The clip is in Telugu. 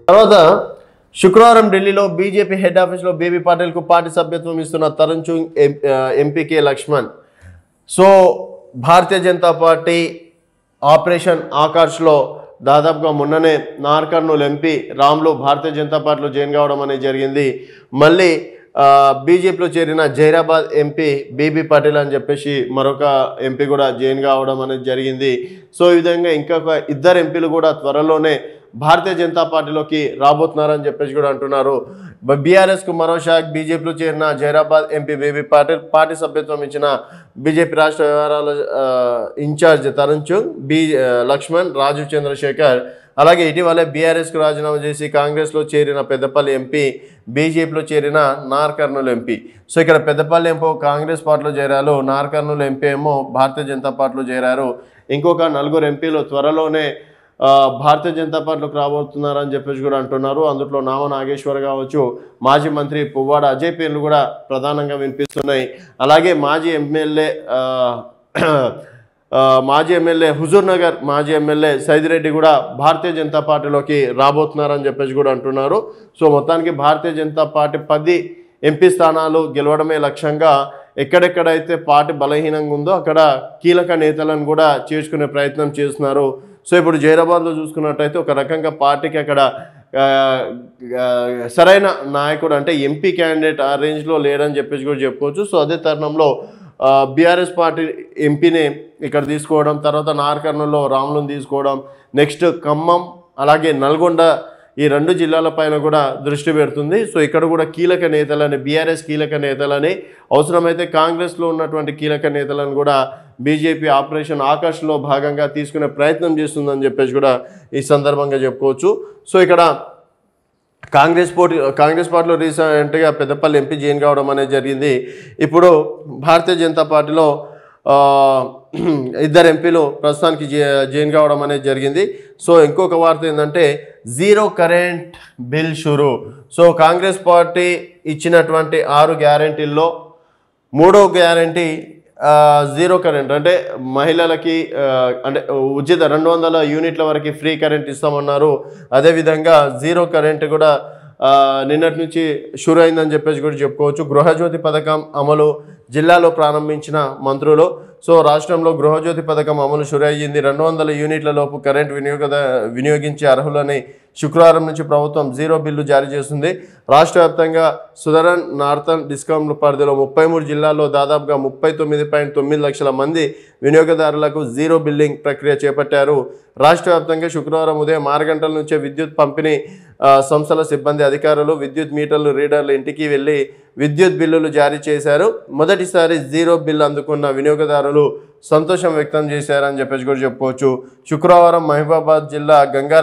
తర్వాత శుక్రవారం ఢిల్లీలో బీజేపీ హెడ్ ఆఫీస్లో బేబీ పాటిల్కు పార్టీ సభ్యత్వం ఇస్తున్న తరుణ్ చుంగ్ ఎంపీ కే Laxman. So Bharatiya Janata party operation ఆకాష్లో దాదాపుగా మొన్ననే నార్ కర్నూల్ ఎంపీ రామ్లు భారతీయ జనతా పార్టీలో జాయిన్ కావడం అనేది జరిగింది. మళ్ళీ బీజేపీలో చేరిన జైరాబాద్ ఎంపీ బీబీ పాటిల్ అని చెప్పేసి మరొక ఎంపీ కూడా జాయిన్ కావడం అనేది జరిగింది. సో ఈ విధంగా ఇంకొక ఇద్దరు ఎంపీలు కూడా త్వరలోనే భారతీయ జనతా పార్టీలోకి రాబోతున్నారని చెప్పేసి కూడా అంటున్నారు. బీఆర్ఎస్కు మరో షాక్. బీజేపీలో చేరిన Zaheerabad MP baby Patil party సభ్యత్వం ఇచ్చిన బీజేపీ రాష్ట్ర వ్యవహారాల ఇన్ఛార్జ్ తరుణ్ చుంగ్, లక్ష్మణ్, రాజీవ్ చంద్రశేఖర్, అలాగే ఇటీవలే బీఆర్ఎస్కు రాజీనామా చేసి కాంగ్రెస్లో చేరిన పెద్దపల్లి ఎంపీ, బీజేపీలో చేరిన నార్ కర్నూల్ ఎంపీ. సో ఇక్కడ పెద్దపల్లి ఎంపీ కాంగ్రెస్ పార్టీలో చేరారు, నార్ కర్నూల్ ఎంపీ ఏమో భారతీయ జనతా పార్టీలో చేరారు. ఇంకొక 4 ఎంపీలు త్వరలోనే భారతీయ జనతా పార్టీలోకి రాబోతున్నారని చెప్పేసి కూడా అంటున్నారు. అందులో నామ నాగేశ్వర్ కావచ్చు, మాజీ మంత్రి పువ్వాడ అజయ్ పేర్లు కూడా ప్రధానంగా వినిపిస్తున్నాయి. అలాగే మాజీ ఎమ్మెల్యే హుజూర్ నగర్ మాజీ ఎమ్మెల్యే సైదిరెడ్డి కూడా భారతీయ జనతా పార్టీలోకి రాబోతున్నారని చెప్పేసి కూడా అంటున్నారు. సో మొత్తానికి భారతీయ జనతా పార్టీ 10 ఎంపీ స్థానాలు గెలవడమే లక్ష్యంగా ఎక్కడెక్కడైతే పార్టీ బలహీనంగా ఉందో అక్కడ కీలక నేతలను కూడా చేర్చుకునే ప్రయత్నం చేస్తున్నారు. సో ఇప్పుడు జైరాబాద్లో చూసుకున్నట్టయితే ఒక రకంగా పార్టీకి అక్కడ సరైన నాయకుడు అంటే ఎంపీ క్యాండిడేట్ ఆ రేంజ్లో లేడని చెప్పేసి కూడా చెప్పుకోవచ్చు. సో అదే తరుణంలో బీఆర్ఎస్ పార్టీ ఎంపీని ఇక్కడ తీసుకోవడం, తర్వాత నార్ కర్నూల్లో రామ్లను తీసుకోవడం, నెక్స్ట్ ఖమ్మం అలాగే నల్గొండ ఈ 2 జిల్లాలపైన కూడా దృష్టి పెడుతుంది. సో ఇక్కడ కూడా కీలక నేతలని, బీఆర్ఎస్ కీలక నేతలని, అవసరమైతే కాంగ్రెస్లో ఉన్నటువంటి కీలక నేతలను కూడా బీజేపీ ఆపరేషన్ ఆకాష్లో భాగంగా తీసుకునే ప్రయత్నం చేస్తుందని చెప్పేసి కూడా ఈ సందర్భంగా చెప్పుకోవచ్చు. సో ఇక్కడ కాంగ్రెస్ పార్టీలో రీసెంట్గా పెద్దపల్లి ఎంపీ జాయిన్ కావడం అనేది జరిగింది. ఇప్పుడు భారతీయ జనతా పార్టీలో 2 ఎంపీలు ప్రస్తుతానికి జాయిన్ కావడం అనేది జరిగింది. సో ఇంకొక వార్త ఏంటంటే జీరో కరెంట్ బిల్ షురు. సో కాంగ్రెస్ పార్టీ ఇచ్చినటువంటి 6 గ్యారెంటీల్లో 3వ గ్యారెంటీ జీరో కరెంట్ అంటే మహిళలకి అంటే ఉచిత 200 యూనిట్ల వరకు ఫ్రీ కరెంట్ ఇస్తామన్నారు. అదేవిధంగా జీరో కరెంట్ కూడా నిన్నటి నుంచి షురు అయిందని చెప్పేసి కూడా చెప్పుకోవచ్చు. గృహజ్యోతి పథకం అమలు జిల్లాలో ప్రారంభించిన మంత్రులు. సో రాష్ట్రంలో గృహజ్యోతి పథకం అమలు షురు అయ్యింది. 200 యూనిట్ల లోపు కరెంట్ వినియోగించే అర్హులని శుక్రవారం నుంచి ప్రభుత్వం జీరో బిల్లు జారీ చేస్తుంది. రాష్ట్ర వ్యాప్తంగా సుదరన్ నార్థన్ డిస్కౌంట్ పరిధిలో 33 జిల్లాల్లో దాదాపుగా 39.9 లక్షల మంది వినియోగదారులకు జీరో బిల్లింగ్ ప్రక్రియ చేపట్టారు. రాష్ట్ర వ్యాప్తంగా శుక్రవారం ఉదయం 6 గంటల నుంచే విద్యుత్ పంపిణీ సంస్థల సిబ్బంది, అధికారులు విద్యుత్ మీటర్లు రీడర్లు ఇంటికి వెళ్ళి విద్యుత్ బిల్లులు జారీ చేశారు. మొదటిసారి జీరో బిల్లు అందుకున్న వినియోగదారులు సంతోషం వ్యక్తం చేశారని చెప్పేసి కూడా చెప్పుకోవచ్చు. శుక్రవారం మహబూబాబాద్ జిల్లా గంగా